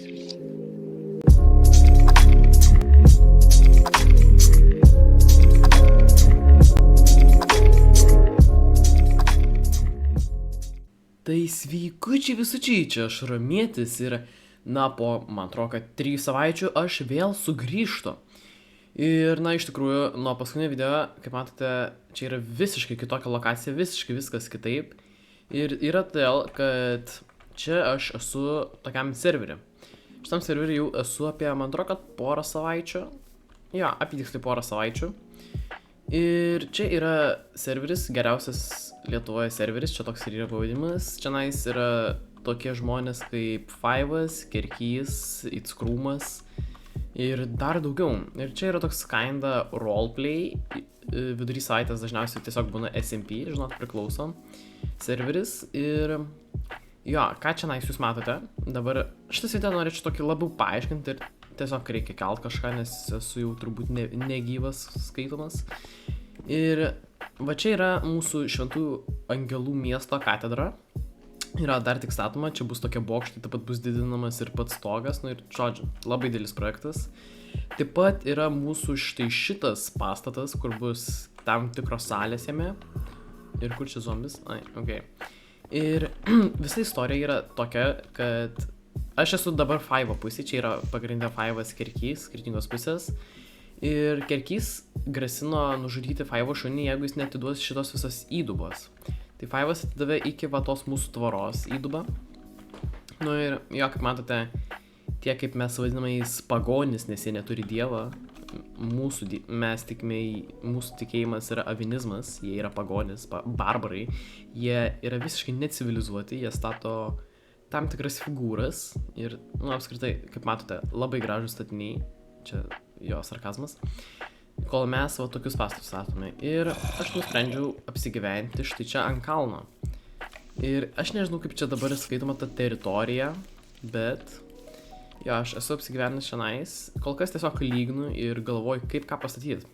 Tai sveikučiai visučiai, čia aš Romietis ir, po, man atrodo, kad 3 savaičių aš vėl sugrįžtu. Ir, iš tikrųjų, nuo paskutinio video, kaip matote, čia yra visiškai kitokia lokacija, visiškai viskas kitaip. Ir yra todėl, kad čia aš esu tokiam serveriui. Šitam serveriui jau esu apie, man atrodo, kad porą savaičių. Jo, apytiksliai porą savaičių. Ir čia yra serveris, geriausias Lietuvoje serveris, čia toks ir yra pavadinimas. Čianais yra tokie žmonės kaip Five'as, Kerkys, Itskrūmas ir dar daugiau. Ir čia yra toks kinda roleplay, vidury savaitės dažniausiai tiesiog būna SMP, žinot, priklauso serveris. Ir jo, ką čianais jūs matote, dabar šitas video norėčiau tokį labiau paaiškinti ir tiesiog reikia kelt kažką, nes esu jau turbūt negyvas skaitomas. Ir va čia yra mūsų šventųjų angelų miesto katedra. Yra dar tik statoma, čia bus tokie bokštai, taip pat bus didinamas ir pats stogas, ir žodžiu, labai didelis projektas. Taip pat yra mūsų štai šitas pastatas, kur bus tam tikros salės jame. Ir kur čia zombis? Okay. Ir visa istorija yra tokia, kad aš esu dabar Five'o pusė, čia yra pagrindė Five'as Kerkys, skirtingos pusės. Ir Kerkys grasino nužudyti Five'o šunį, jeigu jis neatiduos šitos visas įdubos. Tai Five'as atidavė iki va tos mūsų tvoros įdubą. Ir jo, kaip matote, tie kaip mes vadinamais pagonis, nes jie neturi dievą. Mūsų tikėjimas yra avinizmas, jie yra pagonis, barbarai. Jie yra visiškai necivilizuoti, jie stato tam tikras figūras ir, apskritai, kaip matote, labai gražūs statiniai, čia jo sarkazmas, kol mes va tokius pastatus statome. Ir aš nusprendžiau apsigyventi štai čia ant kalno. Ir aš nežinau, kaip čia dabar skaitoma ta teritorija, bet jo, aš esu apsigyvenęs šiandien, kol kas tiesiog lygnu ir galvoju, kaip ką pastatyti.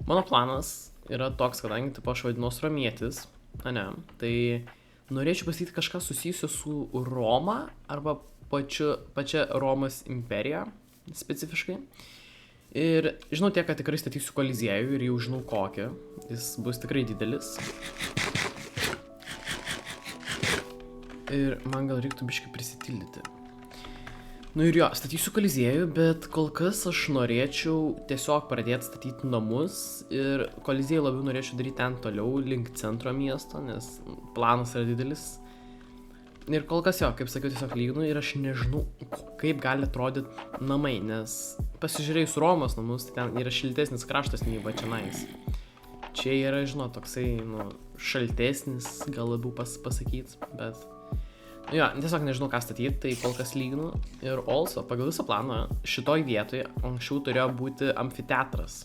Mano planas yra toks, kadangi taip aš vadinos Romietis, tai norėčiau pasakyti kažką susijusio su Roma arba pačia Romos imperija specifiškai. Ir žinau tiek, kad tikrai statysiu Koliziejų ir jau žinau kokį. Jis bus tikrai didelis. Ir man gal reiktų biškai prisitildyti. Ir jo, statysiu Koliziejų, bet kol kas aš norėčiau tiesiog pradėti statyti namus. Ir Koliziejų labiau norėčiau daryti ten toliau, link centro miesto, nes planas yra didelis. Ir kol kas jo, kaip sakiau, tiesiog lygnu ir aš nežinau, kaip gali atrodyti namai, nes pasižiūrėjus Romos namus, tai ten yra šiltesnis kraštas nei va čianais. Čia yra, žinot, toksai, šaltesnis, gal labiau pasakyti, bet jo, tiesiog nežinau ką statyti, tai kol kas lygnu. Ir also, pagal visą planą, šitoj vietoje anksčiau turėjo būti amfiteatras.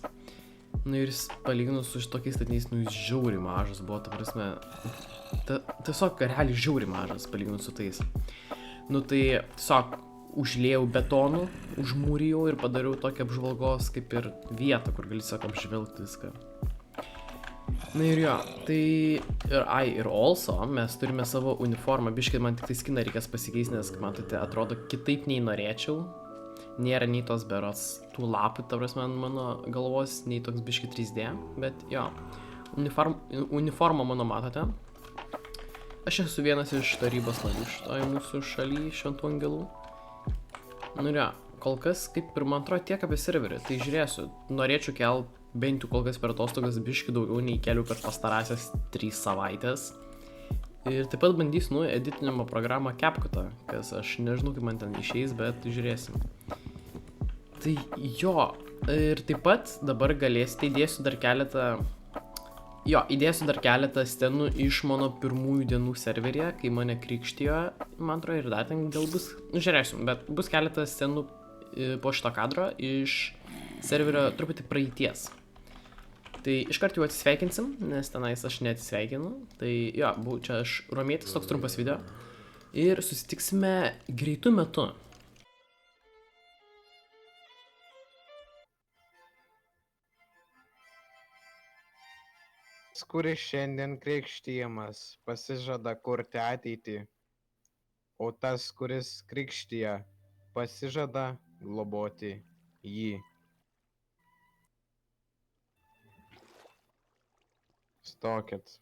Ir jis palyginus su šitokiais statiniais, jis žiauriai mažas buvo, ta prasme, tiesiog realiai žiauriai mažas palyginus su tais. Tai tiesiog užliejau betonu, užmūrijau ir padariau tokią apžvalgos kaip ir vietą, kur gali tiesiog apžvelgti viską. Ir jo, tai ir also mes turime savo uniformą, biškai man tik tai skiną reikės pasikeisti, nes, kaip matote, atrodo kitaip nei norėčiau. Nėra nei tos berots tų lapų, ta prasme, ant mano galvos, nei toks biškai 3D, bet jo, uniformą mano matote. Aš esu vienas iš tarybos narių šitoj mūsų šaly šventų angelų. Ir jo, kol kas, kaip ir man atrodo tiek apie serverį, tai žiūrėsiu, norėčiau kelt bent jau kol kas per atostogas biškai daugiau nei keliu per pastarąsias 3 savaitės. Ir taip pat bandysiu editinimo programą CapCut'ą, kas aš nežinau, kaip man ten išeis, bet žiūrėsim. Tai jo, ir taip pat dabar galėsite įdėsiu dar keletą scenų iš mano pirmųjų dienų serveryje, kai mane krikštijo, man atrodo, ir dar ten gal bus, žiūrėsim, bet bus keletas scenų po šito kadro iš serverio truputį praeities. Tai iškart jau atsisveikinsim, nes tenais aš neatsisveikinu. Tai jo, buvau čia aš Romietis, toks trumpas video. Ir susitiksime greitų metu. Kuris šiandien krikštijamas pasižada kurti ateitį, o tas, kuris krikštija, pasižada globoti jį. Stokit.